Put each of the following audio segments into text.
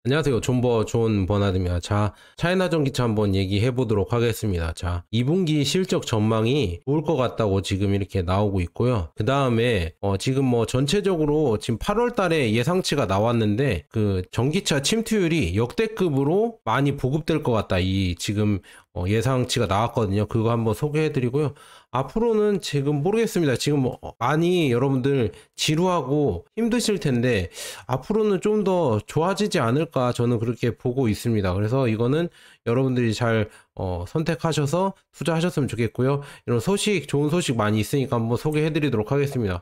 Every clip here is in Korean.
안녕하세요. 존 버나드입니다. 자, 차이나 전기차 한번 얘기해 보도록 하겠습니다. 자, 2분기 실적 전망이 좋을 것 같다고 지금 이렇게 나오고 있고요. 그 다음에 지금 뭐 전체적으로 지금 8월 달에 예상치가 나왔는데 그 전기차 침투율이 역대급으로 많이 보급될 것 같다. 이 지금 예상치가 나왔거든요. 그거 한번 소개해 드리고요. 앞으로는 지금 모르겠습니다. 지금 많이 여러분들 지루하고 힘드실 텐데 앞으로는 좀 더 좋아지지 않을까 저는 그렇게 보고 있습니다. 그래서 이거는 여러분들이 잘 선택하셔서 투자하셨으면 좋겠고요. 이런 소식, 좋은 소식 많이 있으니까 한번 소개해 드리도록 하겠습니다.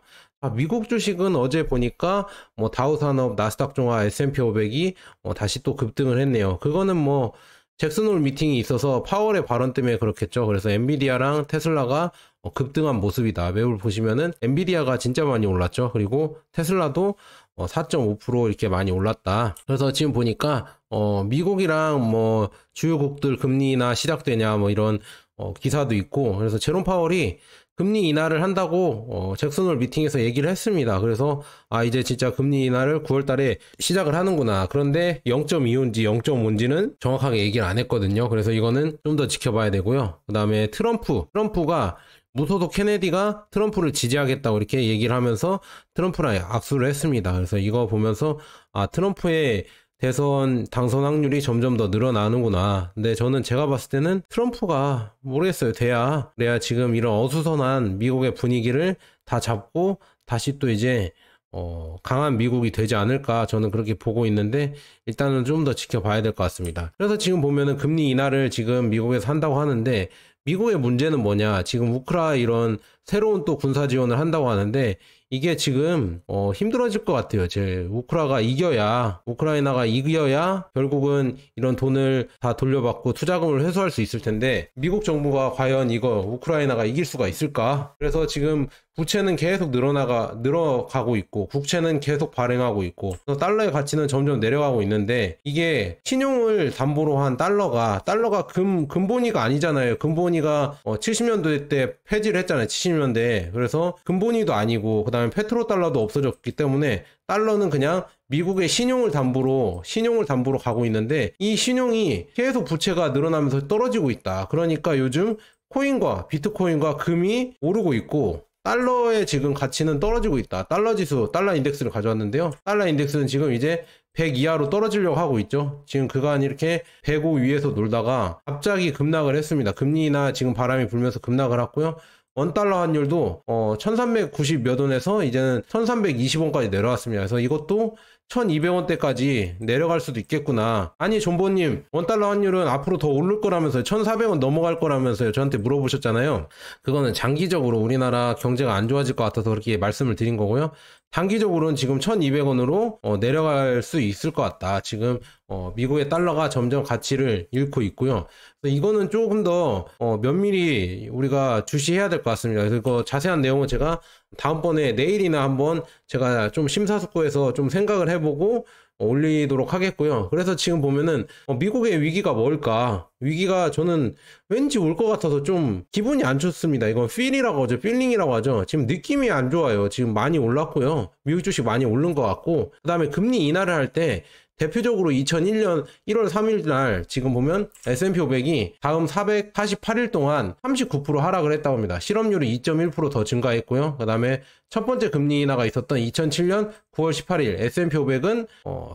미국 주식은 어제 보니까 뭐 다우산업, 나스닥 종합, S&P 500이 다시 또 급등을 했네요. 그거는 뭐 잭슨홀 미팅이 있어서 파월의 발언 때문에 그렇겠죠. 그래서 엔비디아랑 테슬라가 급등한 모습이다. 매물 보시면은 엔비디아가 진짜 많이 올랐죠. 그리고 테슬라도 4.5% 이렇게 많이 올랐다. 그래서 지금 보니까 미국이랑 뭐 주요국들 금리나 시작되냐 뭐 이런 기사도 있고, 그래서 제롬 파월이 금리 인하를 한다고 잭슨홀 미팅에서 얘기를 했습니다. 그래서 이제 진짜 금리 인하를 9월 달에 시작을 하는구나. 그런데 0.25인지 0.5인지는 정확하게 얘기를 안 했거든요. 그래서 이거는 좀 더 지켜봐야 되고요. 그 다음에 트럼프가 무소속 케네디가 트럼프를 지지하겠다고 이렇게 얘기를 하면서 트럼프랑 악수를 했습니다. 그래서 이거 보면서 트럼프의 대선 당선 확률이 점점 더 늘어나는구나. 근데 저는 제가 봤을 때는 트럼프가 모르겠어요. 그래야 지금 이런 어수선한 미국의 분위기를 다 잡고 다시 또 이제 강한 미국이 되지 않을까 저는 그렇게 보고 있는데, 일단은 좀 더 지켜봐야 될 것 같습니다. 그래서 지금 보면은 금리 인하를 지금 미국에서 한다고 하는데, 미국의 문제는 뭐냐, 지금 이런 새로운 또 군사 지원을 한다고 하는데 이게 지금 힘들어질 것 같아요. 우크라이나가 이겨야 결국은 이런 돈을 다 돌려받고 투자금을 회수할 수 있을 텐데, 미국 정부가 과연 이거 우크라이나가 이길 수가 있을까? 그래서 지금 부채는 계속 늘어가고 있고, 국채는 계속 발행하고 있고, 달러의 가치는 점점 내려가고 있는데, 이게 신용을 담보로 한 달러가 근본위가 아니잖아요. 근본위가 70년대 때 폐지를 했잖아요. 70년대. 그래서 근본위도 아니고, 그 다음에 페트로달러도 없어졌기 때문에 달러는 그냥 미국의 신용을 담보로 가고 있는데, 이 신용이 계속 부채가 늘어나면서 떨어지고 있다. 그러니까 요즘 비트코인과 금이 오르고 있고, 달러의 지금 가치는 떨어지고 있다. 달러 인덱스를 가져왔는데요. 달러 인덱스는 지금 이제 100 이하로 떨어지려고 하고 있죠. 지금 그간 이렇게 105 위에서 놀다가 갑자기 급락을 했습니다. 금리나 지금 바람이 불면서 급락을 했고요. 원달러 환율도 1390 몇 원에서 이제는 1320원까지 내려왔습니다. 그래서 이것도 1200원대까지 내려갈 수도 있겠구나. 아니 존버님, 원달러 환율은 앞으로 더 오를 거라면서요. 1400원 넘어갈 거라면서요. 저한테 물어보셨잖아요. 그거는 장기적으로 우리나라 경제가 안 좋아질 것 같아서 그렇게 말씀을 드린 거고요. 단기적으로는 지금 1200원으로 내려갈 수 있을 것 같다. 지금 미국의 달러가 점점 가치를 잃고 있고요. 그래서 이거는 조금 더 면밀히 우리가 주시해야 될 것 같습니다. 그래서 그 자세한 내용은 제가 다음번에 내일이나 한번 제가 좀 심사숙고해서 좀 생각을 해보고 올리도록 하겠고요. 그래서 지금 보면은 미국의 위기가 뭘까? 위기가 저는 왠지 올 것 같아서 좀 기분이 안 좋습니다. 이건 필링이라고 하죠. 지금 느낌이 안 좋아요. 지금 많이 올랐고요. 미국 주식 많이 오른 것 같고, 그 다음에 금리 인하를 할 때 대표적으로 2001년 1월 3일 날 지금 보면 S&P 500이 다음 448일 동안 39% 하락을 했다고 합니다. 실업률이 2.1% 더 증가했고요. 그 다음에 첫 번째 금리 인하가 있었던 2007년 9월 18일 S&P 500은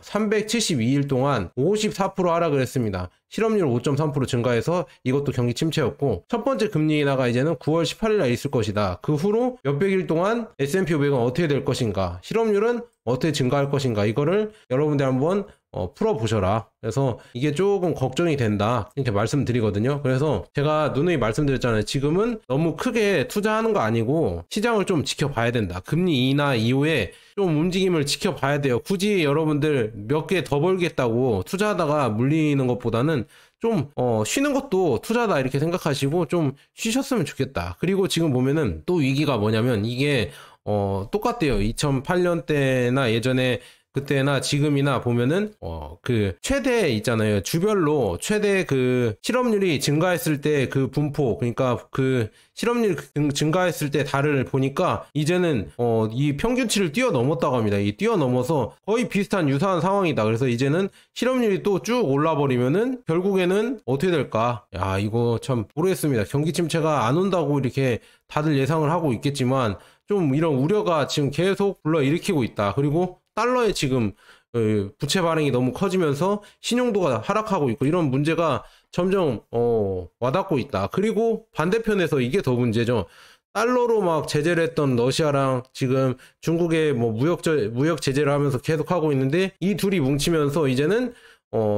372일 동안 54% 하락을 했습니다. 실업률 5.3% 증가해서 이것도 경기 침체였고, 첫 번째 금리 인하가 이제는 9월 18일 날 있을 것이다. 그 후로 몇백일 동안 S&P 500은 어떻게 될 것인가, 실업률은 어떻게 증가할 것인가, 이거를 여러분들 한번 풀어보셔라. 그래서 이게 조금 걱정이 된다 이렇게 말씀드리거든요. 그래서 제가 누누이 말씀드렸잖아요. 지금은 너무 크게 투자하는 거 아니고 시장을 좀 지켜봐야 된다. 금리 인하 이후에 좀 움직임을 지켜봐야 돼요. 굳이 여러분들 몇 개 더 벌겠다고 투자하다가 물리는 것보다는 좀 쉬는 것도 투자다 이렇게 생각하시고 좀 쉬셨으면 좋겠다. 그리고 지금 보면은 또 위기가 뭐냐면, 이게 똑같대요. 2008년 때나 예전에 그때나 지금이나 보면은 그 최대 있잖아요. 주별로 최대 그 실업률이 증가했을 때 그 분포, 그러니까 그 실업률 증가했을 때 달을 보니까 이제는 이 평균치를 뛰어넘었다고 합니다. 이 뛰어넘어서 거의 비슷한 유사한 상황이다. 그래서 이제는 실업률이 또 쭉 올라버리면은 결국에는 어떻게 될까? 야, 이거 참 모르겠습니다. 경기 침체가 안 온다고 이렇게 다들 예상을 하고 있겠지만 좀 이런 우려가 지금 계속 불러일으키고 있다. 그리고 달러에 지금 부채 발행이 너무 커지면서 신용도가 하락하고 있고 이런 문제가 점점 와닿고 있다. 그리고 반대편에서 이게 더 문제죠. 달러로 막 제재를 했던 러시아랑 지금 중국에 뭐 무역 제재를 하면서 계속 하고 있는데 이 둘이 뭉치면서 이제는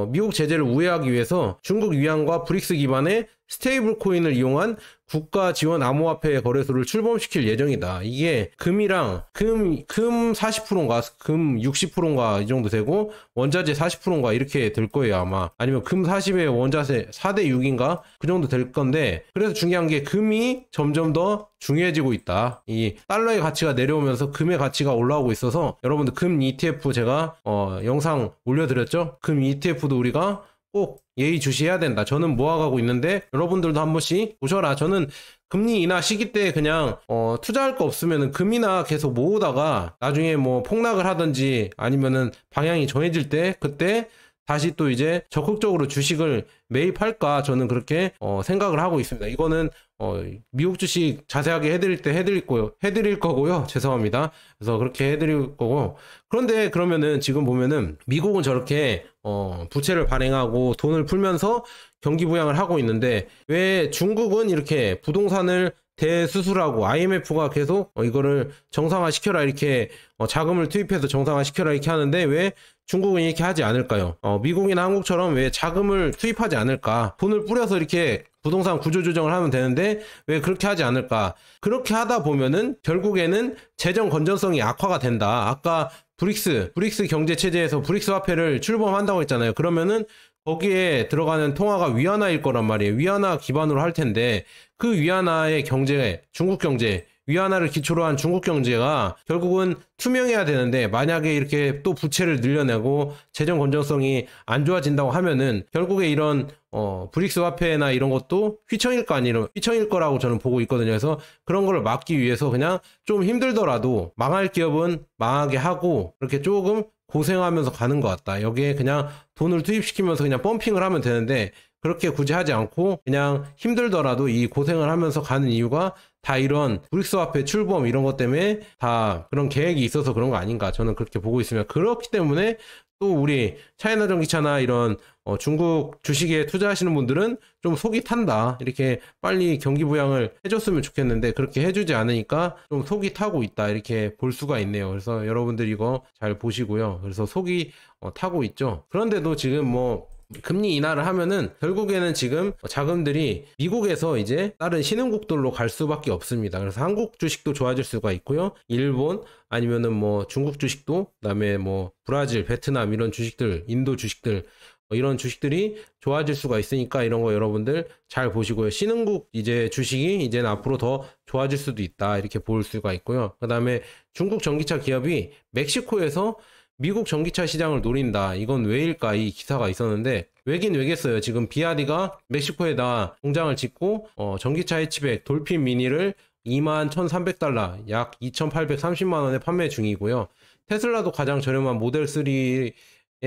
미국 제재를 우회하기 위해서 중국 위안과 브릭스 기반의 스테이블 코인을 이용한 국가 지원 암호화폐 거래소를 출범시킬 예정이다. 이게 금이랑 금 40%인가 금 60%인가 이 정도 되고 원자재 40%인가 이렇게 될 거예요 아마. 아니면 금 40에 원자재 4대 6인가 그 정도 될 건데, 그래서 중요한 게 금이 점점 더 중요해지고 있다. 이 달러의 가치가 내려오면서 금의 가치가 올라오고 있어서 여러분들 금 ETF 제가 영상 올려드렸죠. 금 ETF도 우리가 꼭 예의주시해야 된다. 저는 모아가고 있는데 여러분들도 한 번씩 보셔라. 저는 금리 인하 시기 때 그냥 투자할 거 없으면 금이나 계속 모으다가 나중에 뭐 폭락을 하든지 아니면은 방향이 정해질 때 그때 다시 또 이제 적극적으로 주식을 매입할까, 저는 그렇게 생각을 하고 있습니다. 이거는 미국 주식 자세하게 해드릴 거고요. 죄송합니다. 그래서 그렇게 해드릴 거고. 그런데 그러면은 지금 보면은 미국은 저렇게 부채를 발행하고 돈을 풀면서 경기 부양을 하고 있는데 왜 중국은 이렇게 부동산을 대수술하고 IMF가 계속 이거를 정상화시켜라 이렇게 자금을 투입해서 정상화시켜라 이렇게 하는데 왜 중국은 이렇게 하지 않을까요? 미국이나 한국처럼 왜 자금을 투입하지 않을까? 돈을 뿌려서 이렇게 부동산 구조조정을 하면 되는데 왜 그렇게 하지 않을까? 그렇게 하다 보면은 결국에는 재정 건전성이 악화가 된다. 아까 브릭스 경제 체제에서 브릭스 화폐를 출범한다고 했잖아요. 그러면은 거기에 들어가는 통화가 위안화일 거란 말이에요. 위안화 기반으로 할 텐데 그 위안화의 경제, 중국 경제, 위안화를 기초로 한 중국 경제가 결국은 투명해야 되는데 만약에 이렇게 또 부채를 늘려내고 재정 건전성이 안 좋아진다고 하면은 결국에 이런 브릭스 화폐나 이런 것도 휘청일 거라고 저는 보고 있거든요. 그래서 그런 걸 막기 위해서 그냥 좀 힘들더라도 망할 기업은 망하게 하고 이렇게 조금 고생하면서 가는 것 같다. 여기에 그냥 돈을 투입시키면서 그냥 펌핑을 하면 되는데 그렇게 굳이 하지 않고 그냥 힘들더라도 이 고생을 하면서 가는 이유가 다 이런 브릭스 화폐 출범 이런 것 때문에 다 그런 계획이 있어서 그런 거 아닌가, 저는 그렇게 보고 있습니다. 그렇기 때문에 또 우리 차이나 전기차나 이런 중국 주식에 투자하시는 분들은 좀 속이 탄다. 이렇게 빨리 경기 부양을 해줬으면 좋겠는데 그렇게 해주지 않으니까 좀 속이 타고 있다. 이렇게 볼 수가 있네요. 그래서 여러분들 이거 잘 보시고요. 그래서 속이 타고 있죠. 그런데도 지금 뭐 금리 인하를 하면은 결국에는 지금 자금들이 미국에서 이제 다른 신흥국들로 갈 수밖에 없습니다. 그래서 한국 주식도 좋아질 수가 있고요. 일본 아니면은 뭐 중국 주식도, 그다음에 뭐 브라질, 베트남 이런 주식들, 인도 주식들 이런 주식들이 좋아질 수가 있으니까 이런 거 여러분들 잘 보시고요. 신흥국 이제 주식이 이제는 앞으로 더 좋아질 수도 있다. 이렇게 볼 수가 있고요. 그다음에 중국 전기차 기업이 멕시코에서 미국 전기차 시장을 노린다. 이건 왜일까? 이 기사가 있었는데 왜긴 왜겠어요. 지금 비아디가 멕시코에다 공장을 짓고 전기차 해치백 돌핀 미니를 21,300달러 약 2,830만 원에 판매 중이고요. 테슬라도 가장 저렴한 모델 3의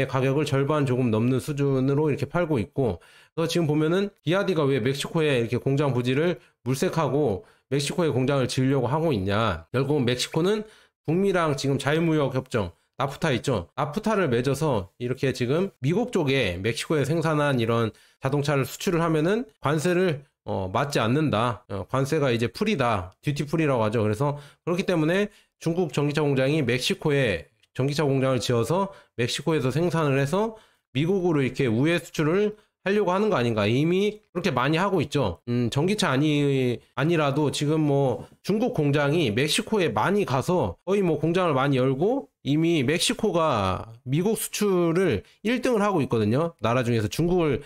가격을 절반 조금 넘는 수준으로 이렇게 팔고 있고, 그래서 지금 보면은 비아디가 왜 멕시코에 이렇게 공장 부지를 물색하고 멕시코에 공장을 지으려고 하고 있냐. 결국은 멕시코는 북미랑 지금 자유무역 협정 나프타 있죠. 나프타를 맺어서 이렇게 지금 미국 쪽에 멕시코에 생산한 이런 자동차를 수출을 하면은 관세를 맞지 않는다. 관세가 이제 풀이다. 듀티 풀이라고 하죠. 그래서 그렇기 때문에 중국 전기차 공장이 멕시코에 전기차 공장을 지어서 멕시코에서 생산을 해서 미국으로 이렇게 우회 수출을 하려고 하는 거 아닌가. 이미 그렇게 많이 하고 있죠. 전기차 아니라도 지금 뭐 중국 공장이 멕시코에 많이 가서 거의 뭐 공장을 많이 열고 이미 멕시코가 미국 수출을 1등을 하고 있거든요. 나라 중에서 중국을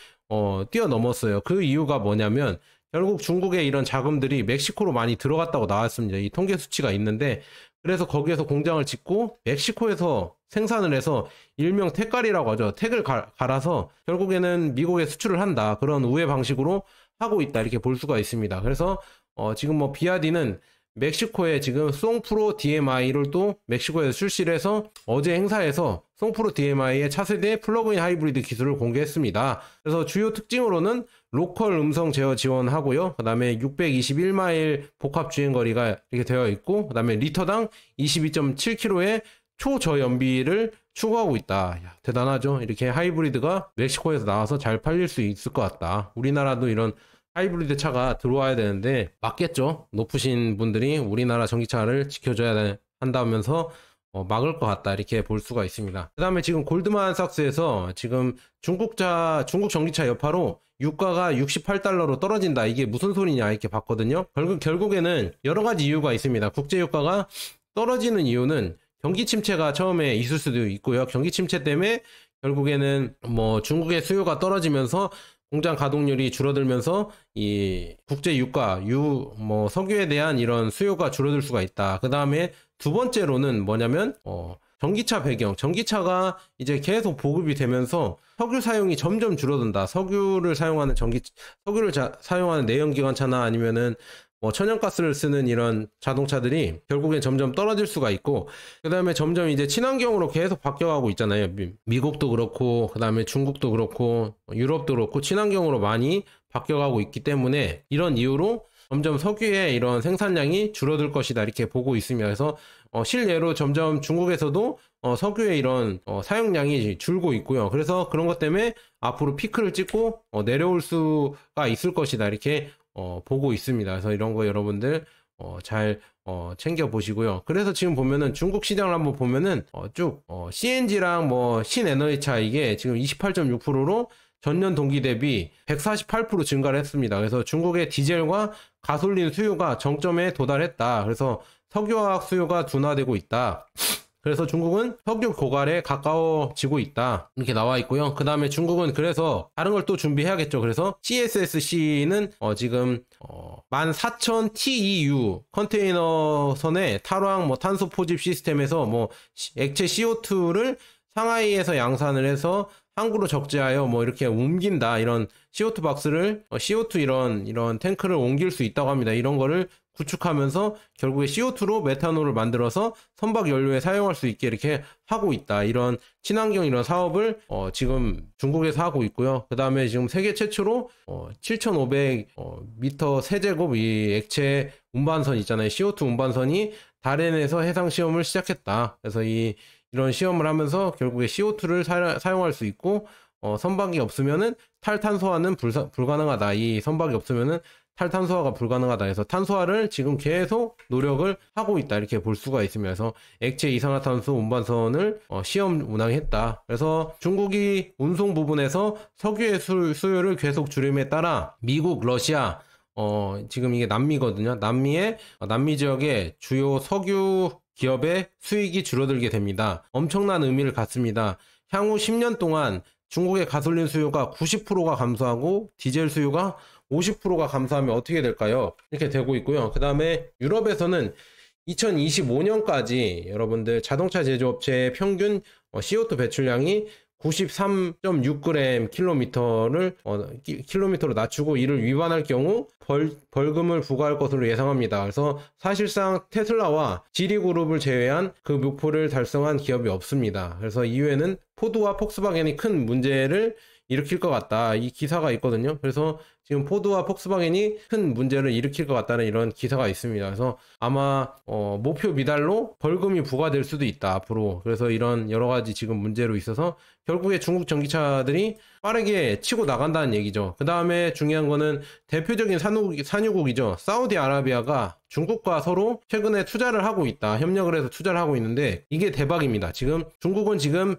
뛰어넘었어요. 그 이유가 뭐냐면 결국 중국의 이런 자금들이 멕시코로 많이 들어갔다고 나왔습니다. 이 통계 수치가 있는데 그래서 거기에서 공장을 짓고 멕시코에서 생산을 해서 일명 택갈이라고 하죠. 택을 갈아서 결국에는 미국에 수출을 한다. 그런 우회 방식으로 하고 있다. 이렇게 볼 수가 있습니다. 그래서 지금 뭐 비아디는 멕시코에 지금 송프로 DMI를 또 멕시코에서 출시를 해서 어제 행사에서 송프로 DMI의 차세대 플러그인 하이브리드 기술을 공개했습니다. 그래서 주요 특징으로는 로컬 음성 제어 지원하고요. 그 다음에 621마일 복합 주행거리가 이렇게 되어 있고, 그 다음에 리터당 22.7km의 초저연비를 추구하고 있다. 야, 대단하죠? 이렇게 하이브리드가 멕시코에서 나와서 잘 팔릴 수 있을 것 같다. 우리나라도 이런 하이브리드 차가 들어와야 되는데 맞겠죠? 높으신 분들이 우리나라 전기차를 지켜줘야 한다면서 막을 것 같다, 이렇게 볼 수가 있습니다. 그 다음에 지금 골드만삭스에서 지금 중국 전기차 여파로 유가가 68달러로 떨어진다, 이게 무슨 소리냐 이렇게 봤거든요. 결국에는 여러 가지 이유가 있습니다. 국제 유가가 떨어지는 이유는 경기 침체가 처음에 있을 수도 있고요. 경기 침체 때문에 결국에는 뭐 중국의 수요가 떨어지면서 공장 가동률이 줄어들면서 이 국제 유가, 뭐 석유에 대한 이런 수요가 줄어들 수가 있다. 그 다음에 두 번째로는 뭐냐면 전기차 배경, 전기차가 이제 계속 보급이 되면서 석유 사용이 점점 줄어든다. 석유를 사용하는 사용하는 내연기관차나 아니면은 뭐 천연가스를 쓰는 이런 자동차들이 결국엔 점점 떨어질 수가 있고, 그 다음에 점점 이제 친환경으로 계속 바뀌어가고 있잖아요. 미국도 그렇고, 그 다음에 중국도 그렇고, 유럽도 그렇고, 친환경으로 많이 바뀌어가고 있기 때문에 이런 이유로 점점 석유의 이런 생산량이 줄어들 것이다, 이렇게 보고 있습니다. 그래서 실례로 점점 중국에서도 석유의 이런 사용량이 줄고 있고요. 그래서 그런 것 때문에 앞으로 피크를 찍고 내려올 수가 있을 것이다, 이렇게 보고 있습니다. 그래서 이런 거 여러분들 잘 챙겨 보시고요. 그래서 지금 보면은 중국 시장을 한번 보면은 쭉 CNG랑 뭐 신에너지차 이게 지금 28.6%로 전년 동기 대비 148% 증가를 했습니다. 그래서 중국의 디젤과 가솔린 수요가 정점에 도달했다. 그래서 석유화학 수요가 둔화되고 있다. 그래서 중국은 석유 고갈에 가까워지고 있다, 이렇게 나와 있고요. 그 다음에 중국은 그래서 다른 걸 또 준비해야겠죠. 그래서 CSSC는 지금 14,000 TEU 컨테이너선의 탈황 뭐 탄소 포집 시스템에서 뭐 액체 CO2를 상하이에서 양산을 해서 항구로 적재하여 뭐 이렇게 옮긴다, 이런 CO2 박스를 CO2 이런 탱크를 옮길 수 있다고 합니다. 이런 거를 구축하면서 결국에 CO2로 메탄올을 만들어서 선박 연료에 사용할 수 있게 이렇게 하고 있다. 이런 친환경 이런 사업을 지금 중국에서 하고 있고요. 그 다음에 지금 세계 최초로 7,500m 세제곱 이 액체 운반선 있잖아요. CO2 운반선이 달에 내서 해상 시험을 시작했다. 그래서 이런 시험을 하면서 결국에 CO2를 사용할 수 있고, 선박이 없으면은 탈탄소화는 불가능하다. 이 선박이 없으면은 탈탄소화가 불가능하다 해서 탄소화를 지금 계속 노력을 하고 있다, 이렇게 볼 수가 있습니다. 그래서 액체 이산화탄소 운반선을 시험 운항했다. 그래서 중국이 운송 부분에서 석유의 수요를 계속 줄임에 따라 미국, 러시아, 지금 이게 남미거든요. 남미 지역의 주요 석유 기업의 수익이 줄어들게 됩니다. 엄청난 의미를 갖습니다. 향후 10년 동안 중국의 가솔린 수요가 90%가 감소하고 디젤 수요가 50%가 감소하면 어떻게 될까요? 이렇게 되고 있고요. 그 다음에 유럽에서는 2025년까지 여러분들 자동차 제조업체의 평균 CO2 배출량이 93.6g 킬로미터로 낮추고 이를 위반할 경우 벌금을 부과할 것으로 예상합니다. 그래서 사실상 테슬라와 지리그룹을 제외한 그 목표를 달성한 기업이 없습니다. 그래서 이후에는 포드와 폭스바겐이 큰 문제를 일으킬 것 같다, 이 기사가 있거든요. 그래서 지금 포드와 폭스바겐이 큰 문제를 일으킬 것 같다는 이런 기사가 있습니다. 그래서 아마 목표 미달로 벌금이 부과될 수도 있다, 앞으로. 그래서 이런 여러 가지 지금 문제로 있어서 결국에 중국 전기차들이 빠르게 치고 나간다는 얘기죠. 그 다음에 중요한 거는 대표적인 산유국이죠. 사우디아라비아가 중국과 서로 최근에 투자를 하고 있다, 협력을 해서 투자를 하고 있는데 이게 대박입니다. 지금 중국은 지금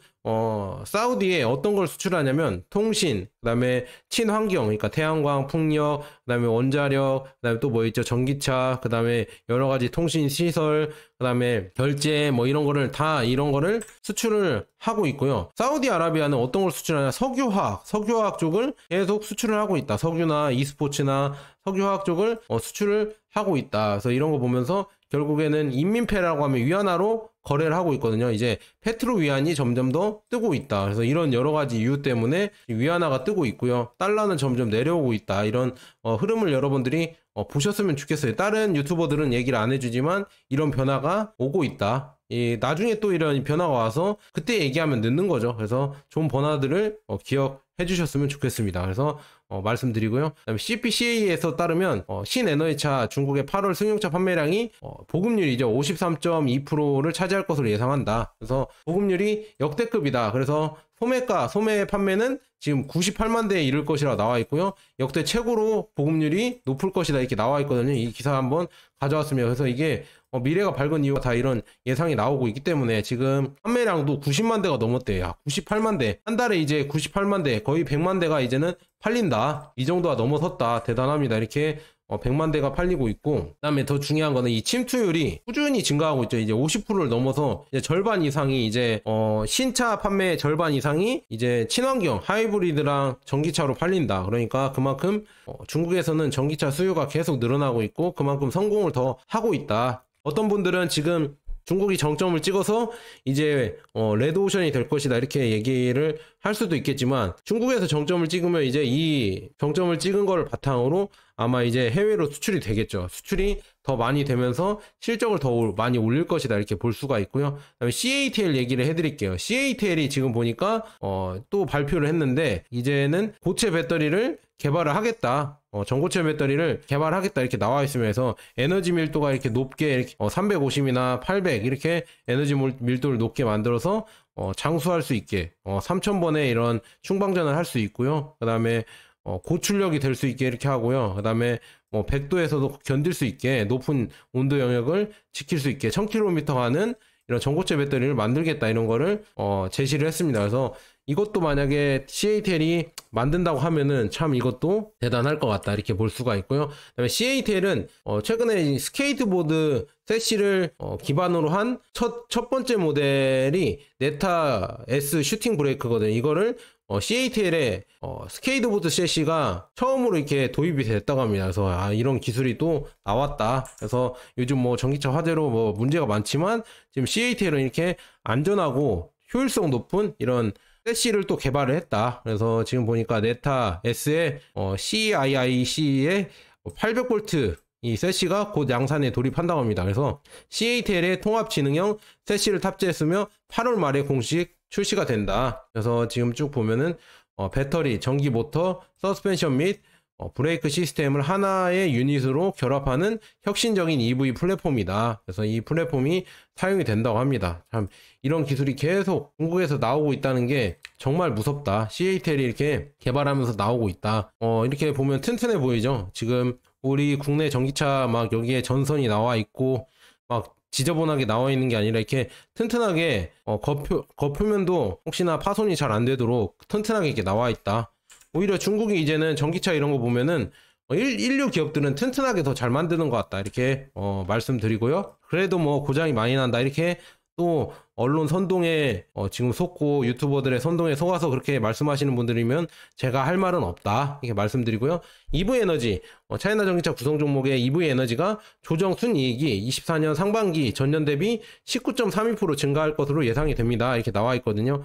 사우디에 어떤 걸 수출하냐면 통신, 그 다음에 친환경, 그러니까 태양광, 풍력, 그 다음에 원자력, 그 다음에 또 뭐 있죠, 전기차, 그 다음에 여러 가지 통신 시설, 그 다음에 결제 뭐 이런 거를 수출을 하고 있고요. 사우디아라비아는 어떤 걸 수출하냐, 석유화학 쪽을 계속 수출을 하고 있다. 석유나 e스포츠나 석유화학 쪽을 수출을 하고 있다. 그래서 이런 거 보면서 결국에는 인민폐라고 하면 위안화로 거래를 하고 있거든요. 이제 페트로 위안이 점점 더 뜨고 있다. 그래서 이런 여러 가지 이유 때문에 위안화가 뜨고 있고요. 달러는 점점 내려오고 있다. 이런 흐름을 여러분들이 보셨으면 좋겠어요. 다른 유튜버들은 얘기를 안 해주지만 이런 변화가 오고 있다. 나중에 또 이런 변화가 와서 그때 얘기하면 늦는 거죠. 그래서 좋은 변화들을 기억해 주셨으면 좋겠습니다. 그래서 말씀드리고요. 그다음에 CPCA에서 따르면 신에너지차 중국의 8월 승용차 판매량이 보급률이죠. 53.2%를 차지할 것으로 예상한다. 그래서 보급률이 역대급이다. 그래서 소매 판매는 지금 98만 대에 이를 것이라 나와 있고요. 역대 최고로 보급률이 높을 것이다 이렇게 나와 있거든요. 이 기사 한번 가져왔습니다. 그래서 이게 미래가 밝은 이유가 다 이런 예상이 나오고 있기 때문에 지금 판매량도 90만 대가 넘었대요. 98만 대. 한 달에 이제 98만 대, 거의 100만 대가 이제는 팔린다. 이 정도가 넘어섰다. 대단합니다. 이렇게 100만 대가 팔리고 있고, 그다음에 더 중요한 거는 이 침투율이 꾸준히 증가하고 있죠. 이제 50%를 넘어서 이제 절반 이상이 이제 신차 판매 절반 이상이 이제 친환경 하이브리드랑 전기차로 팔린다. 그러니까 그만큼 중국에서는 전기차 수요가 계속 늘어나고 있고 그만큼 성공을 더 하고 있다. 어떤 분들은 지금 중국이 정점을 찍어서 이제 레드오션이 될 것이다 이렇게 얘기를 할 수도 있겠지만, 중국에서 정점을 찍으면 이제 이 정점을 찍은 거를 바탕으로 아마 이제 해외로 수출이 되겠죠. 수출이 더 많이 되면서 실적을 더 많이 올릴 것이다 이렇게 볼 수가 있고요. 그다음에 CATL 얘기를 해드릴게요. CATL이 지금 보니까 또 발표를 했는데 이제는 고체 배터리를 개발을 하겠다. 전고체 배터리를 개발하겠다 이렇게 나와 있으면서 에너지 밀도가 이렇게 높게 이렇게 350이나 800 이렇게 에너지 밀도를 높게 만들어서 장수할 수 있게 3000번의 이런 충방전을 할 수 있고요. 그 다음에 고출력이 될 수 있게 이렇게 하고요. 그 다음에 100도에서도 견딜 수 있게 높은 온도 영역을 지킬 수 있게 1000km 가는 이런 전고체 배터리를 만들겠다 이런 거를 제시를 했습니다. 그래서 이것도 만약에 CATL이 만든다고 하면은 참 이것도 대단할 것 같다 이렇게 볼 수가 있고요. 그다음에 CATL은 최근에 스케이트보드 셋시를 기반으로 한 첫 번째 모델이 네타 S 슈팅 브레이크거든요. 이거를 CATL의 스케이트보드 셋시가 처음으로 이렇게 도입이 됐다고 합니다. 그래서 이런 기술이 또 나왔다. 그래서 요즘 뭐 전기차 화재로 문제가 많지만 지금 CATL은 이렇게 안전하고 효율성 높은 이런 셋시를 또 개발을 했다. 그래서 지금 보니까 네타 S의 CIIC의 800V 이 셋시가 곧 양산에 돌입한다고 합니다. 그래서 CATL의 통합지능형 셋시를 탑재했으며 8월 말에 공식 출시가 된다. 그래서 지금 쭉 보면은 배터리, 전기 모터, 서스펜션 및 브레이크 시스템을 하나의 유닛으로 결합하는 혁신적인 EV 플랫폼이다. 그래서 이 플랫폼이 사용이 된다고 합니다. 참 이런 기술이 계속 중국에서 나오고 있다는 게 정말 무섭다. CATL이 이렇게 개발하면서 나오고 있다. 이렇게 보면 튼튼해 보이죠. 지금 우리 국내 전기차 막 여기에 전선이 나와 있고 막 지저분하게 나와 있는 게 아니라 이렇게 튼튼하게 겉표면도 혹시나 파손이 잘 안 되도록 튼튼하게 이렇게 나와 있다. 오히려 중국이 이제는 전기차 이런 거 보면은 인류 기업들은 튼튼하게 더 잘 만드는 것 같다 이렇게 말씀드리고요. 그래도 뭐 고장이 많이 난다 이렇게 또 언론 선동에 지금 속고 유튜버들의 선동에 속아서 그렇게 말씀하시는 분들이면 제가 할 말은 없다 이렇게 말씀드리고요. EV에너지 차이나 전기차 구성 종목의 EV에너지가 조정 순이익이 24년 상반기 전년 대비 19.32% 증가할 것으로 예상이 됩니다. 이렇게 나와 있거든요.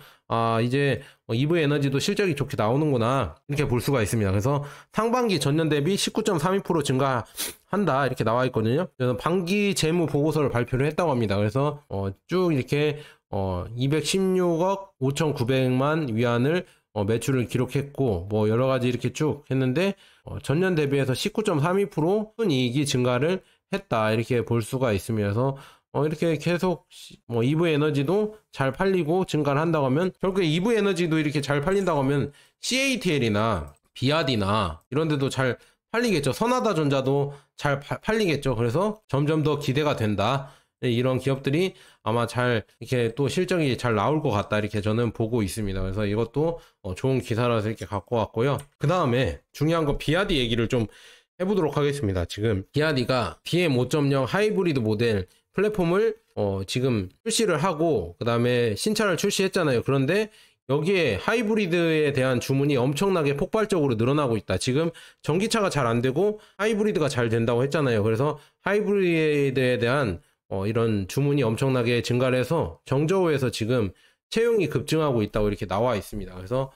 이제 EV에너지도 실적이 좋게 나오는구나 이렇게 볼 수가 있습니다. 그래서 상반기 전년 대비 19.32% 증가한다 이렇게 나와 있거든요. 그래서 반기 재무 보고서를 발표를 했다고 합니다. 그래서 쭉 이렇게 216억 5,900만 위안을 매출을 기록했고 뭐 여러 가지 이렇게 쭉 했는데 전년 대비해서 19.32% 순이익이 증가를 했다 이렇게 볼 수가 있습니다. 그래서 이렇게 계속 EV에너지도 잘 팔리고 증가를 한다고 하면 결국에 EV에너지도 이렇게 잘 팔린다고 하면 CATL이나 비아디나 이런 데도 잘 팔리겠죠. 선하다전자도 잘 팔리겠죠. 그래서 점점 더 기대가 된다. 이런 기업들이 아마 잘 이렇게 또 실적이 잘 나올 것 같다 이렇게 저는 보고 있습니다. 그래서 이것도 좋은 기사라서 이렇게 갖고 왔고요. 그 다음에 중요한 건 비아디 얘기를 좀 해보도록 하겠습니다. 지금 비아디가 BM5.0 하이브리드 모델 플랫폼을 지금 출시를 하고 그 다음에 신차를 출시했잖아요. 그런데 여기에 하이브리드에 대한 주문이 엄청나게 폭발적으로 늘어나고 있다. 지금 전기차가 잘 안 되고 하이브리드가 잘 된다고 했잖아요. 그래서 하이브리드에 대한 이런 주문이 엄청나게 증가를 해서 정저우에서 지금 채용이 급증하고 있다고 이렇게 나와 있습니다. 그래서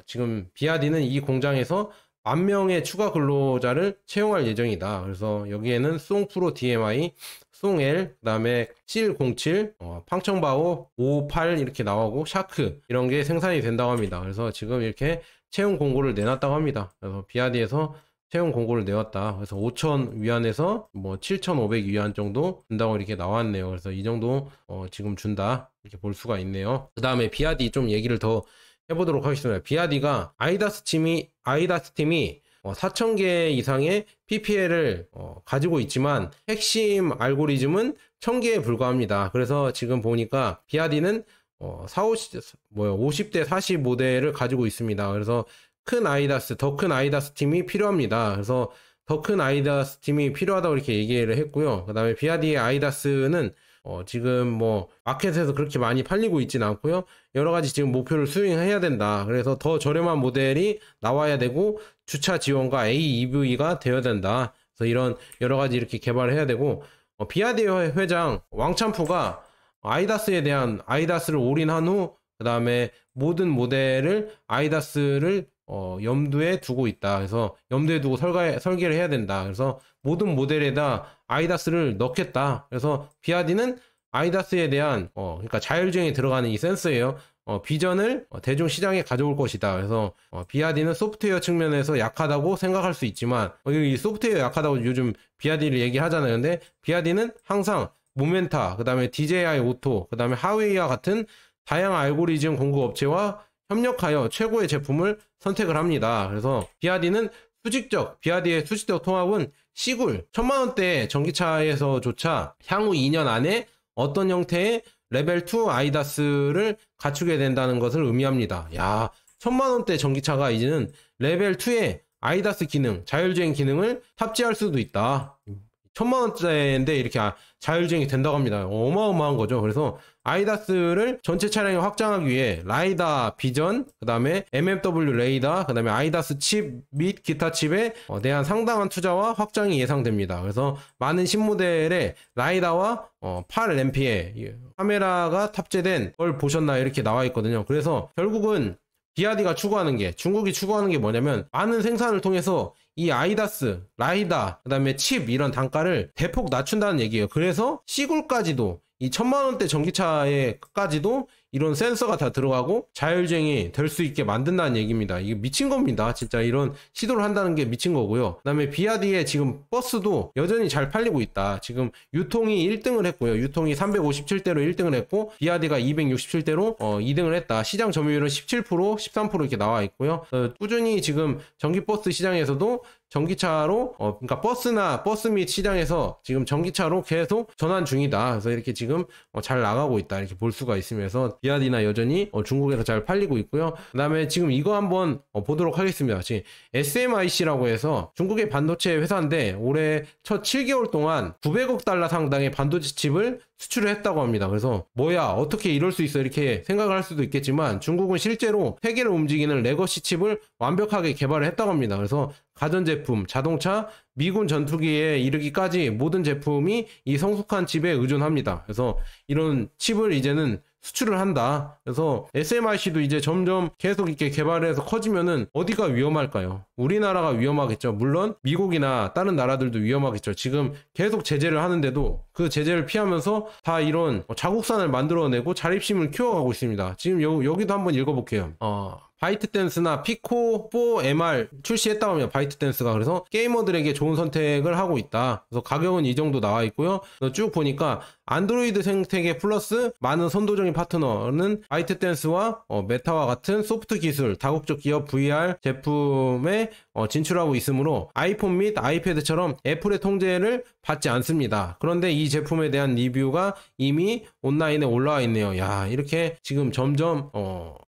지금 비아디는 이 공장에서 10,000명의 추가 근로자를 채용할 예정이다. 그래서 여기에는 송프로 DMI, 송L, 그 다음에 실07, 팡청바오 558 이렇게 나오고 샤크 이런 게 생산이 된다고 합니다. 그래서 지금 이렇게 채용 공고를 내놨다고 합니다. 그래서 비아디에서 채용 공고를 내왔다. 그래서 5,000 위안에서 뭐 7,500 위안 정도 준다고 이렇게 나왔네요. 그래서 이 정도 지금 준다 이렇게 볼 수가 있네요. 그 다음에 비아디 좀 얘기를 더 해보도록 하겠습니다. 비아디가 아이다스 팀이 4,000개 이상의 PPL을 가지고 있지만 핵심 알고리즘은 1,000개에 불과합니다. 그래서 지금 보니까 비아디는 50대 40 모델을 가지고 있습니다. 그래서 더 큰 아이다스 팀이 필요합니다. 그래서 더 큰 아이다스 팀이 필요하다고 이렇게 얘기를 했고요. 그 다음에 비아디의 아이다스는 지금 뭐 마켓에서 그렇게 많이 팔리고 있진 않고요. 여러 가지 지금 목표를 수행해야 된다. 그래서 더 저렴한 모델이 나와야 되고 주차 지원과 AEV가 되어야 된다. 그래서 이런 여러 가지 이렇게 개발을 해야 되고 비아디 회장 왕찬푸가 아이다스에 대한 아이다스를 올인한 후 그 다음에 모든 모델을 아이다스를 염두에 두고 있다. 그래서 염두에 두고 설계를 해야 된다. 그래서 모든 모델에다 아이다스를 넣겠다. 그래서 비아디는 아이다스에 대한 그러니까 자율주행에 들어가는 이 센서예요. 비전을 대중 시장에 가져올 것이다. 그래서 비아디는 소프트웨어 측면에서 약하다고 생각할 수 있지만 이 소프트웨어 약하다고 요즘 비아디를 얘기하잖아요. 근데 비아디는 항상 모멘타, 그 다음에 DJI 오토, 그 다음에 하웨이와 같은 다양한 알고리즘 공급 업체와 협력하여 최고의 제품을 선택을 합니다. 그래서 비아디의 수직적 통합은 시굴 1,000만원대 전기차에서조차 향후 2년 안에 어떤 형태의 레벨 2 아이다스를 갖추게 된다는 것을 의미합니다. 야, 1,000만원대 전기차가 이제는 레벨 2의 아이다스 기능, 자율주행 기능을 탑재할 수도 있다. 1,000만원대인데 이렇게 자율주행이 된다고 합니다. 어마어마한 거죠. 그래서 아이다스를 전체 차량에 확장하기 위해 라이다 비전, 그 다음에 MMW 레이더, 그 다음에 아이다스 칩 및 기타 칩에 대한 상당한 투자와 확장이 예상됩니다. 그래서 많은 신모델에 라이다와 8MP의 카메라가 탑재된 걸 보셨나요? 이렇게 나와 있거든요. 그래서 결국은 비아디가 추구하는 게, 중국이 추구하는 게 뭐냐면 많은 생산을 통해서 이 아이다스, 라이다, 그 다음에 칩 이런 단가를 대폭 낮춘다는 얘기예요. 그래서 시골까지도 이 1,000만원대 전기차에까지도 이런 센서가 다 들어가고 자율주행이 될 수 있게 만든다는 얘기입니다. 이게 미친 겁니다. 진짜 이런 시도를 한다는 게 미친 거고요. 그 다음에 비아디의 지금 버스도 여전히 잘 팔리고 있다. 지금 유통이 1등을 했고요. 유통이 357대로 1등을 했고 비아디가 267대로 2등을 했다. 시장 점유율은 17%, 13% 이렇게 나와 있고요. 꾸준히 지금 전기버스 시장에서도 전기차로 그러니까 버스 및 시장에서 지금 전기차로 계속 전환 중이다. 그래서 이렇게 지금 잘 나가고 있다 이렇게 볼 수가 있으면서 비아디나 여전히 중국에서 잘 팔리고 있고요. 그 다음에 지금 이거 한번 보도록 하겠습니다. 지금 SMIC라고 해서 중국의 반도체 회사인데 올해 첫 7개월 동안 900억 달러 상당의 반도체 칩을 수출을 했다고 합니다. 그래서 뭐야 어떻게 이럴 수 있어 이렇게 생각을 할 수도 있겠지만 중국은 실제로 세계를 움직이는 레거시 칩을 완벽하게 개발을 했다고 합니다. 그래서 가전제품, 자동차, 미군 전투기에 이르기까지 모든 제품이 이 성숙한 칩에 의존합니다. 그래서 이런 칩을 이제는 수출을 한다. 그래서 SMIC도 이제 점점 계속 이렇게 개발해서 커지면은 어디가 위험할까요? 우리나라가 위험하겠죠. 물론 미국이나 다른 나라들도 위험하겠죠. 지금 계속 제재를 하는데도 그 제재를 피하면서 다 이런 자국산을 만들어내고 자립심을 키워가고 있습니다. 지금 여기도 한번 읽어볼게요. 바이트댄스나 피코 4MR 출시했다고 합니다. 바이트댄스가. 그래서 게이머들에게 좋은 선택을 하고 있다. 그래서 가격은 이 정도 나와 있고요. 쭉 보니까 안드로이드 생태계 플러스 많은 선도적인 파트너는 바이트댄스와 메타와 같은 소프트 기술, 다국적 기업 VR 제품에 진출하고 있으므로 아이폰 및 아이패드처럼 애플의 통제를 받지 않습니다. 그런데 이 제품에 대한 리뷰가 이미 온라인에 올라와 있네요. 야, 이렇게 지금 점점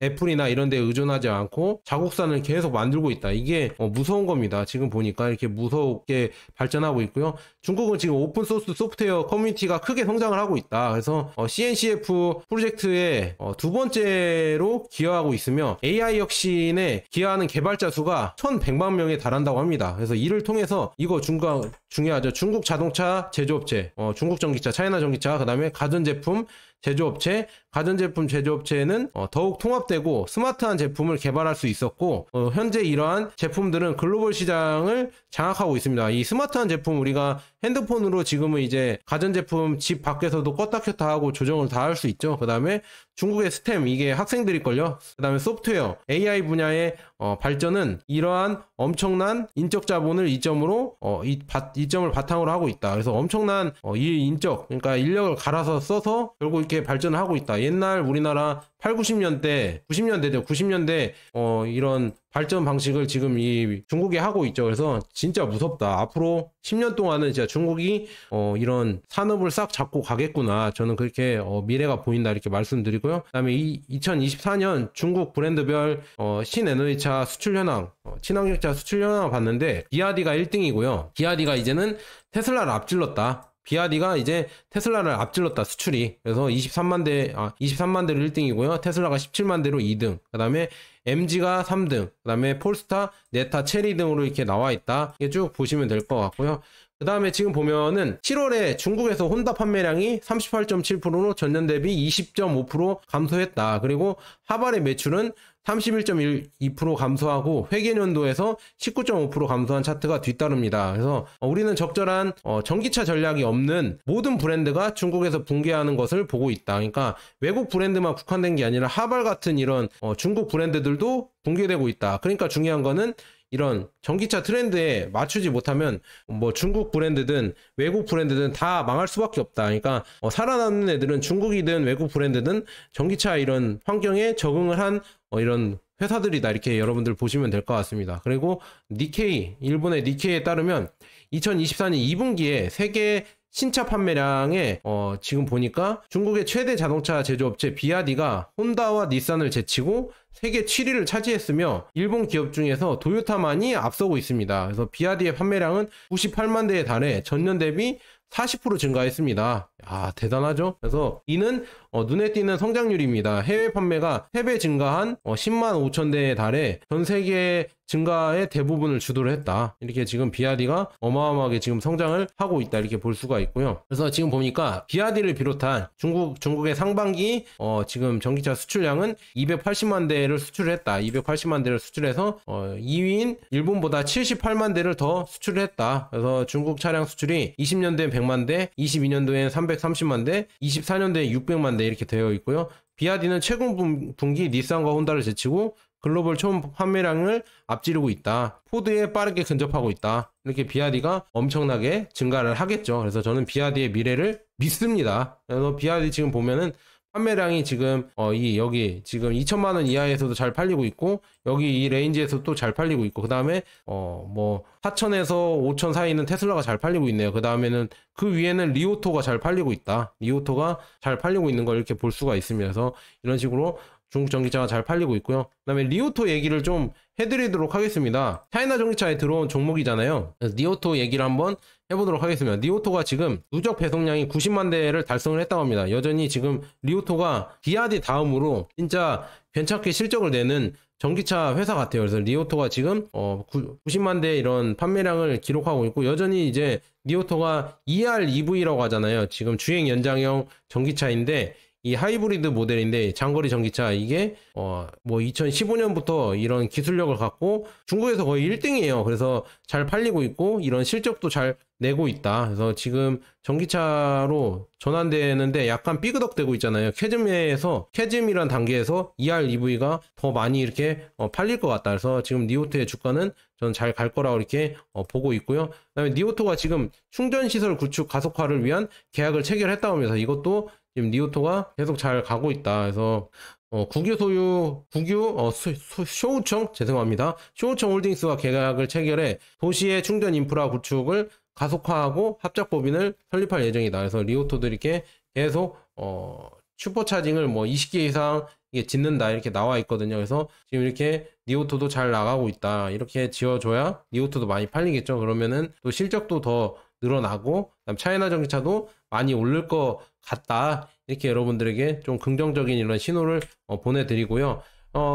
애플이나 이런 데 의존하기 변하지 않고 자국산을 계속 만들고 있다. 이게 무서운 겁니다. 지금 보니까 이렇게 무섭게 발전하고 있고요. 중국은 지금 오픈소스 소프트웨어 커뮤니티가 크게 성장을 하고 있다. 그래서 CNCF 프로젝트에 두 번째로 기여하고 있으며 AI 혁신에 기여하는 개발자 수가 1100만 명에 달한다고 합니다. 그래서 이를 통해서 이거 중요하죠. 중국 자동차 제조업체, 중국 전기차, 차이나 전기차, 그 다음에 가전제품 제조업체, 가전제품 제조업체는 더욱 통합되고 스마트한 제품을 개발할 수 있었고 현재 이러한 제품들은 글로벌 시장을 장악하고 있습니다. 이 스마트한 제품 우리가 핸드폰으로 지금은 이제 가전제품 집 밖에서도 껐다 켰다 하고 조정을 다 할 수 있죠. 그 다음에 중국의 스템, 이게 학생들일걸요. 그 다음에 소프트웨어, AI 분야의 발전은 이러한 엄청난 인적 자본을 이점을 바탕으로 하고 있다. 그래서 엄청난 이 인적, 그러니까 인력을 갈아서 써서 결국 이렇게 발전을 하고 있다. 옛날 우리나라 8, 90년대, 90년대 이런 발전 방식을 지금 이 중국이 하고 있죠. 그래서 진짜 무섭다. 앞으로 10년 동안은 진짜 중국이 이런 산업을 싹 잡고 가겠구나. 저는 그렇게 미래가 보인다 이렇게 말씀드리고요. 그다음에 2024년 중국 브랜드별 신에너지차 수출 현황, 친환경차 수출 현황을 봤는데 비아디가 1등이고요. 비아디가 이제는 테슬라를 앞질렀다. 비아디가 이제 테슬라를 앞질렀다, 수출이. 그래서 23만 대로 1등이고요. 테슬라가 17만 대로 2등. 그 다음에 MG가 3등. 그 다음에 폴스타, 네타, 체리 등으로 이렇게 나와 있다. 이게 쭉 보시면 될 것 같고요. 그 다음에 지금 보면은 7월에 중국에서 혼다 판매량이 38.7%로 전년 대비 20.5% 감소했다. 그리고 하반의 매출은 31.12% 감소하고 회계연도에서 19.5% 감소한 차트가 뒤따릅니다. 그래서 우리는 적절한 전기차 전략이 없는 모든 브랜드가 중국에서 붕괴하는 것을 보고 있다. 그러니까 외국 브랜드만 국한된 게 아니라 하발 같은 이런 중국 브랜드들도 붕괴되고 있다. 그러니까 중요한 거는 이런 전기차 트렌드에 맞추지 못하면 뭐 중국 브랜드든 외국 브랜드든 다 망할 수밖에 없다. 그러니까 살아남는 애들은 중국이든 외국 브랜드든 전기차 이런 환경에 적응을 한 이런 회사들이다. 이렇게 여러분들 보시면 될 것 같습니다. 그리고 니케이, 일본의 니케이에 따르면 2024년 2분기에 세계 신차 판매량에 지금 보니까 중국의 최대 자동차 제조업체 비아디가 혼다와 닛산을 제치고 세계 7위를 차지했으며 일본 기업 중에서 도요타만이 앞서고 있습니다. 그래서 비아디의 판매량은 98만 대에 달해 전년 대비 40% 증가했습니다. 아, 대단하죠? 그래서 이는 눈에 띄는 성장률입니다. 해외 판매가 3배 증가한 10만 5천 대에 달해 전 세계 증가의 대부분을 주도를 했다. 이렇게 지금 비아디가 어마어마하게 지금 성장을 하고 있다. 이렇게 볼 수가 있고요. 그래서 지금 보니까 비아디를 비롯한 중국의 상반기 지금 전기차 수출량은 280만 대를 수출했다. 280만 대를 수출해서 2위인 일본보다 78만 대를 더 수출을 했다. 그래서 중국 차량 수출이 20년도엔 100만 대, 22년도엔 330만 대, 24년도에 600만 대 이렇게 되어 있고요. 비아디는 최근 분기 닛산과 혼다를 제치고 글로벌 총 판매량을 앞지르고 있다. 포드에 빠르게 근접하고 있다. 이렇게 비아디가 엄청나게 증가를 하겠죠. 그래서 저는 비아디의 미래를 믿습니다. 그래서 비아디 지금 보면은 판매량이 지금 여기 지금 2천만 원 이하에서도 잘 팔리고 있고 여기 이 레인지에서 또 잘 팔리고 있고 그 다음에 뭐 4천에서 5천 사이는 테슬라가 잘 팔리고 있네요. 그 다음에는 그 위에는 리오토가 잘 팔리고 있다. 리오토가 잘 팔리고 있는 걸 이렇게 볼 수가 있으면서 그래서 이런 식으로 중국 전기차가 잘 팔리고 있고요. 그 다음에 리오토 얘기를 좀 해드리도록 하겠습니다. 차이나 전기차에 들어온 종목이잖아요. 그래서 리오토 얘기를 한번 해보도록 하겠습니다. 리오토가 지금 누적 배송량이 90만 대를 달성을 했다고 합니다. 여전히 지금 리오토가 비아디 다음으로 진짜 괜찮게 실적을 내는 전기차 회사 같아요. 그래서 리오토가 지금 90만 대 이런 판매량을 기록하고 있고 여전히 이제 리오토가 EREV라고 하잖아요. 지금 주행 연장형 전기차인데 이 하이브리드 모델인데 장거리 전기차 이게 뭐 2015년부터 이런 기술력을 갖고 중국에서 거의 1등이에요. 그래서 잘 팔리고 있고 이런 실적도 잘 내고 있다. 그래서 지금 전기차로 전환되는데 약간 삐그덕대고 있잖아요. 캐즘이란 단계에서 EREV가 더 많이 이렇게 팔릴 것 같다. 그래서 지금 리오토의 주가는 저는 잘 갈 거라고 이렇게 보고 있고요. 그다음에 리오토가 지금 충전시설 구축 가속화를 위한 계약을 체결했다고 합니다. 이것도 지금 리오토가 계속 잘 가고 있다. 그래서 쇼우청 쇼우청 홀딩스와 계약을 체결해 도시의 충전 인프라 구축을 가속화하고 합작법인을 설립할 예정이다. 그래서 리오토들이 이렇게 계속 슈퍼차징을 뭐 20개 이상 이게 짓는다 이렇게 나와 있거든요. 그래서 지금 이렇게 니오토도 잘 나가고 있다 이렇게 지어줘야 니오토도 많이 팔리겠죠. 그러면은 또 실적도 더 늘어나고 그다음 차이나 전기차도 많이 오를 것 같다 이렇게 여러분들에게 좀 긍정적인 이런 신호를 보내드리고요.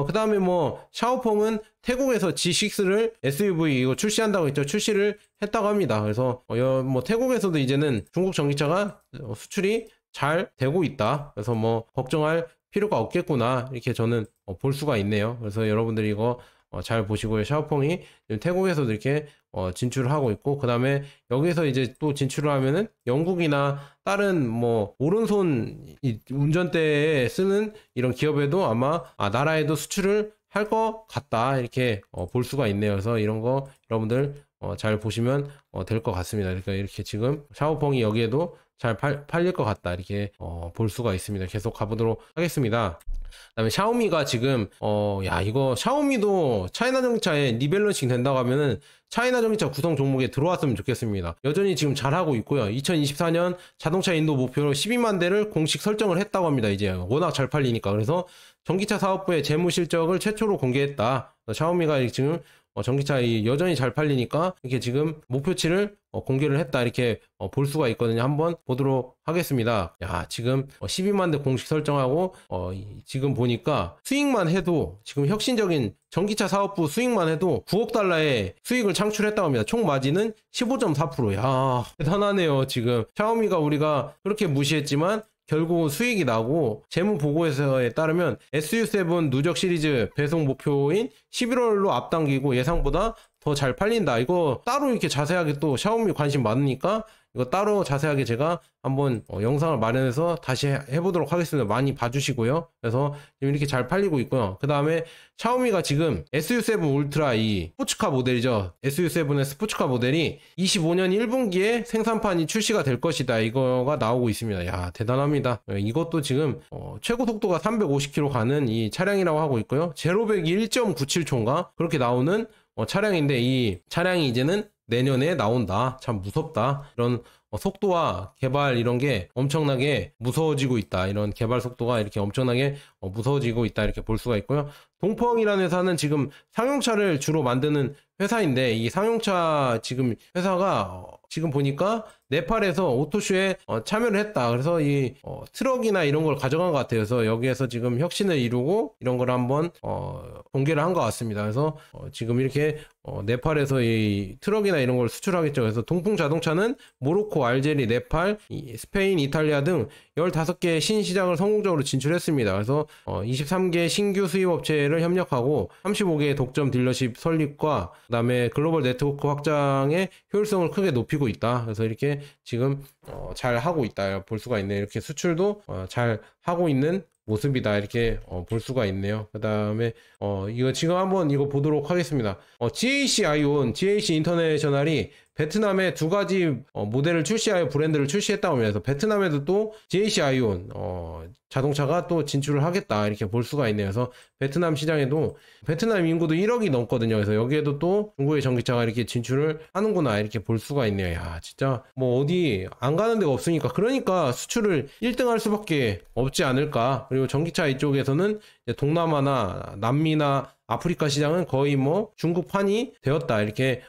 그 다음에 뭐 샤오펑은 태국에서 G6를 SUV 이거 출시한다고 했죠. 출시를 했다고 합니다. 그래서 뭐 태국에서도 이제는 중국 전기차가 수출이 잘 되고 있다. 그래서 뭐 걱정할 필요가 없겠구나 이렇게 저는 볼 수가 있네요. 그래서 여러분들이 이거 잘 보시고요. 샤오펑이 태국에서도 이렇게 진출을 하고 있고, 그 다음에 여기서 이제 또 진출을 하면은 영국이나 다른 뭐 오른손 운전대에 쓰는 이런 기업에도 아마 나라에도 수출을 할 것 같다 이렇게 볼 수가 있네요. 그래서 이런 거 여러분들 잘 보시면 될 것 같습니다. 그러니까 이렇게 지금 샤오펑이 여기에도 잘 팔릴 것 같다 이렇게 볼 수가 있습니다. 계속 가보도록 하겠습니다. 그다음에 샤오미가 지금 야 이거 샤오미도 차이나 전기차에 리밸런싱 된다고 하면은 차이나 전기차 구성 종목에 들어왔으면 좋겠습니다. 여전히 지금 잘하고 있고요. 2024년 자동차 인도 목표로 12만 대를 공식 설정을 했다고 합니다. 이제 워낙 잘 팔리니까. 그래서 전기차 사업부의 재무 실적을 최초로 공개했다. 샤오미가 지금 전기차 여전히 잘 팔리니까 이렇게 지금 목표치를 공개를 했다 이렇게 볼 수가 있거든요. 한번 보도록 하겠습니다. 야 지금 12만 대 공식 설정하고 지금 보니까 수익만 해도 지금 혁신적인 전기차 사업부 수익만 해도 9억 달러의 수익을 창출했다고 합니다. 총 마진은 15.4%. 야 대단하네요. 지금 샤오미가 우리가 그렇게 무시했지만 결국 수익이 나고 재무보고서에 따르면 SU7 누적 시리즈 배송 목표인 11월로 앞당기고 예상보다 더 잘 팔린다. 이거 따로 이렇게 자세하게 또 샤오미 관심 많으니까 이거 따로 자세하게 제가 한번 영상을 마련해서 다시 해보도록 하겠습니다. 많이 봐주시고요. 그래서 지금 이렇게 잘 팔리고 있고요. 그 다음에 샤오미가 지금 SU7 울트라 이 스포츠카 모델이죠. SU7의 스포츠카 모델이 25년 1분기에 생산판이 출시가 될 것이다. 이거가 나오고 있습니다. 야 대단합니다. 이것도 지금 최고 속도가 350km 가는 이 차량이라고 하고 있고요. 제로백이 1.97초인가 그렇게 나오는 차량인데 이 차량이 이제는 내년에 나온다. 참 무섭다. 이런 속도와 개발 이런 게 엄청나게 무서워지고 있다. 이런 개발 속도가 이렇게 엄청나게 무서워지고 있다. 이렇게 볼 수가 있고요. 동펑이라는 회사는 지금 상용차를 주로 만드는 회사인데 이 상용차 지금 회사가 지금 보니까 네팔에서 오토쇼에 참여를 했다. 그래서 이 트럭이나 이런 걸 가져간 것 같아요. 그래서 여기에서 지금 혁신을 이루고 이런 걸 한번 공개를 한 것 같습니다. 그래서 지금 이렇게 네팔에서 이 트럭이나 이런 걸 수출하겠죠. 그래서 동풍 자동차는 모로코, 알제리, 네팔, 스페인, 이탈리아 등 15개의 신시장을 성공적으로 진출했습니다. 그래서 23개 신규 수입업체를 협력하고 35개의 독점 딜러십 설립과 그다음에 글로벌 네트워크 확장의 효율성을 크게 높이고 있다. 그래서 이렇게 지금 잘 하고 있다 볼 수가 있네요. 이렇게 수출도 잘 하고 있는 모습이다 이렇게 볼 수가 있네요. 그 다음에 이거 지금 한번 이거 보도록 하겠습니다. GAC 아이온, GAC 인터내셔널이 베트남에 2가지 모델을 출시하여 브랜드를 출시했다고 합니다. 그래서 베트남에도 또 GAC 아이온 자동차가 또 진출을 하겠다 이렇게 볼 수가 있네요. 그래서 베트남 시장에도 베트남 인구도 1억이 넘거든요. 그래서 여기에도 또 중국의 전기차가 이렇게 진출을 하는구나 이렇게 볼 수가 있네요. 야 진짜 뭐 어디 안 가는 데가 없으니까 그러니까 수출을 1등 할 수밖에 없지 않을까. 그리고 전기차 이쪽에서는 동남아나 남미나 아프리카 시장은 거의 뭐 중국판이 되었다 이렇게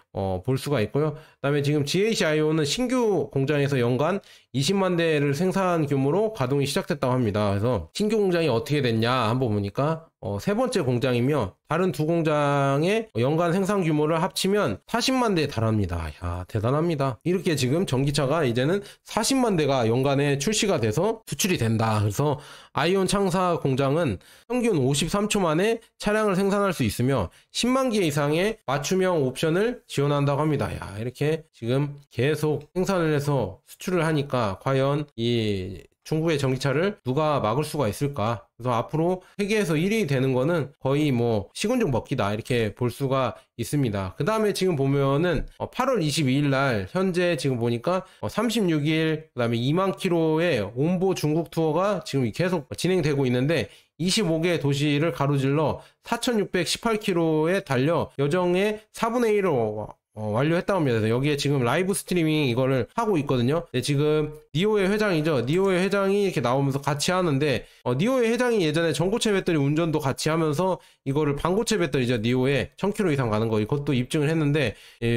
볼 수가 있고요. 그다음에 지금 GAC 아이온은 신규 공장에서 연간 20만 대를 생산 규모로 가동이 시작됐다고 합니다. 그래서 신규 공장이 어떻게 됐냐 한번 보니까 세 번째 공장이며 다른 두 공장의 연간 생산 규모를 합치면 40만 대에 달합니다. 야 대단합니다. 이렇게 지금 전기차가 이제는 40만 대가 연간에 출시가 돼서 수출이 된다. 그래서 아이온 창사 공장은 평균 53초 만에 차량을 생산할 수 있으며 10만 개 이상의 맞춤형 옵션을 지원한다고 합니다. 야 이렇게 지금 계속 생산을 해서 수출을 하니까 과연 이 중국의 전기차를 누가 막을 수가 있을까? 그래서 앞으로 세계에서 1위 되는 거는 거의 뭐 시군죽 먹기다 이렇게 볼 수가 있습니다. 그 다음에 지금 보면은 8월 22일 날 현재 지금 보니까 36일 그 다음에 2만 킬로의 온보 중국 투어가 지금 계속 진행되고 있는데 25개 도시를 가로질러 4,618km에 달려 여정의 4분의 1을 완료했다고 합니다. 그래서 여기에 지금 라이브 스트리밍 이거를 하고 있거든요. 네, 지금 니오의 회장이죠. 니오의 회장이 이렇게 나오면서 같이 하는데 니오의 회장이 예전에 전고체 배터리 운전도 같이 하면서 이거를 반고체 배터리죠. 니오에 1000km 이상 가는 거 이것도 입증을 했는데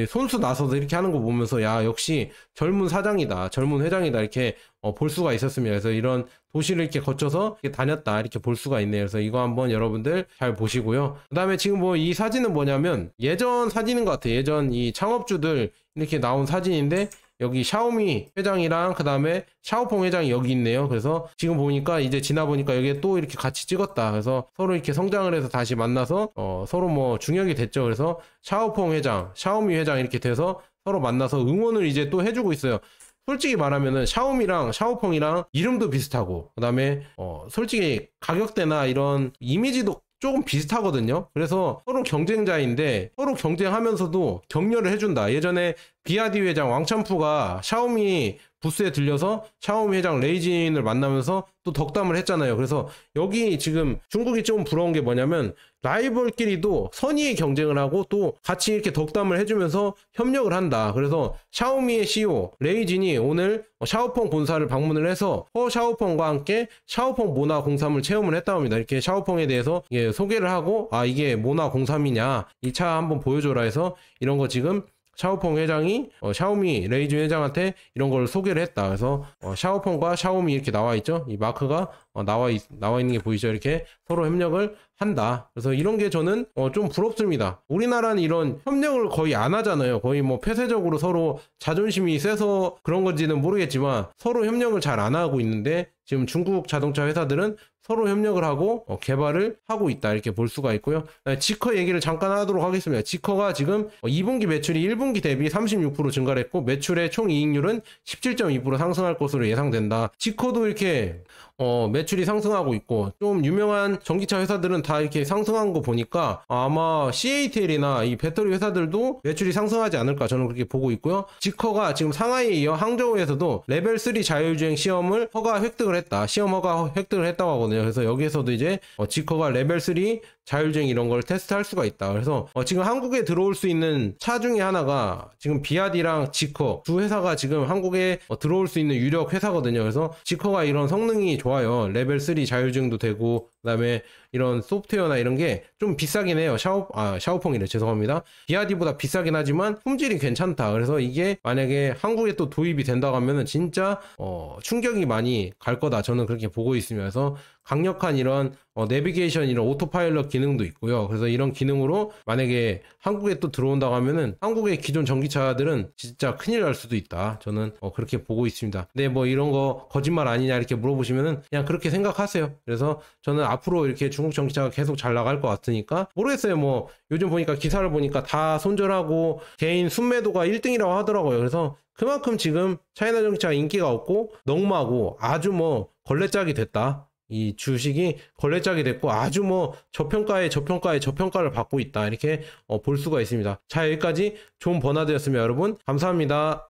손수 나서서 이렇게 하는 거 보면서 야 역시 젊은 사장이다. 젊은 회장이다. 이렇게 볼 수가 있었습니다. 그래서 이런 도시를 이렇게 거쳐서 이렇게 다녔다 이렇게 볼 수가 있네요. 그래서 이거 한번 여러분들 잘 보시고요. 그 다음에 지금 뭐 이 사진은 뭐냐면 예전 사진인 것 같아요. 예전 이 창업주들 이렇게 나온 사진인데 여기 샤오미 회장이랑 그 다음에 샤오펑 회장이 여기 있네요. 그래서 지금 보니까 이제 지나보니까 여기에 또 이렇게 같이 찍었다. 그래서 서로 이렇게 성장을 해서 다시 만나서 서로 뭐 중역이 됐죠. 그래서 샤오펑 회장, 샤오미 회장 이렇게 돼서 서로 만나서 응원을 이제 또 해주고 있어요. 솔직히 말하면은 샤오미랑 샤오펑이랑 이름도 비슷하고 그 다음에 솔직히 가격대나 이런 이미지도 조금 비슷하거든요. 그래서 서로 경쟁자인데 서로 경쟁하면서도 격려를 해준다. 예전에 비아디 회장 왕찬푸가 샤오미 부스에 들려서 샤오미 회장 레이진을 만나면서 또 덕담을 했잖아요. 그래서 여기 지금 중국이 좀 부러운 게 뭐냐면 라이벌끼리도 선의의 경쟁을 하고 또 같이 이렇게 덕담을 해주면서 협력을 한다. 그래서 샤오미의 CEO 레이진이 오늘 샤오펑 본사를 방문을 해서 샤오펑과 함께 샤오펑 모나 03을 체험을 했다고 합니다. 이렇게 샤오펑에 대해서 소개를 하고 이게 모나 03이냐 이 차 한번 보여줘라 해서 이런 거 지금 샤오펑 회장이 샤오미 레이진 회장한테 이런 걸 소개를 했다. 그래서 샤오펑과 샤오미 이렇게 나와 있죠. 이 마크가 나와 있는 게 보이죠. 이렇게 서로 협력을 한다. 그래서 이런 게 저는 좀 부럽습니다. 우리나라는 이런 협력을 거의 안 하잖아요. 거의 뭐 폐쇄적으로 서로 자존심이 세서 그런 건지는 모르겠지만 서로 협력을 잘 안 하고 있는데 지금 중국 자동차 회사들은 서로 협력을 하고 개발을 하고 있다 이렇게 볼 수가 있고요. 지커 얘기를 잠깐 하도록 하겠습니다. 지커가 지금 2분기 매출이 1분기 대비 36% 증가를 했고 매출의 총 이익률은 17.2% 상승할 것으로 예상된다. 지커도 이렇게 매출이 상승하고 있고 좀 유명한 전기차 회사들은 다 이렇게 상승한 거 보니까 아마 CATL이나 이 배터리 회사들도 매출이 상승하지 않을까 저는 그렇게 보고 있고요. 지커가 지금 상하이에 이어 항저우에서도 레벨 3 자율주행 시험을 허가 획득을 했다. 시험 허가 획득을 했다고 하거든요. 그래서 여기에서도 이제 지커가 레벨 3 자율주행 이런 걸 테스트할 수가 있다. 그래서 지금 한국에 들어올 수 있는 차 중에 하나가 지금 비아디랑 지커 두 회사가 지금 한국에 들어올 수 있는 유력 회사거든요. 그래서 지커가 이런 성능이 좋아요. 레벨 3 자율주행도 되고 그다음에 이런 소프트웨어나 이런 게 좀 비싸긴 해요. 샤오펑이래. 죄송합니다. 비아디보다 비싸긴 하지만 품질이 괜찮다. 그래서 이게 만약에 한국에 또 도입이 된다고 하면은 진짜 충격이 많이 갈 거다. 저는 그렇게 보고 있으면서 그래서 강력한 이런 내비게이션 이런 오토파일럿 기능도 있고요. 그래서 이런 기능으로 만약에 한국에 또 들어온다고 하면은 한국의 기존 전기차들은 진짜 큰일 날 수도 있다. 저는 그렇게 보고 있습니다. 근데 뭐 이런 거 거짓말 아니냐 이렇게 물어보시면은 그냥 그렇게 생각하세요. 그래서 저는 앞으로 이렇게 중국 전기차가 계속 잘 나갈 것 같으니까 모르겠어요. 뭐 요즘 보니까 기사를 보니까 다 손절하고 개인 순매도가 1등이라고 하더라고요. 그래서 그만큼 지금 차이나 전기차가 인기가 없고 넉마고 아주 뭐 걸레짝이 됐다. 이 주식이 걸레짝이 됐고 아주 뭐 저평가를 받고 있다 이렇게 볼 수가 있습니다. 자, 여기까지 좋은 버나드였습니다. 여러분 감사합니다.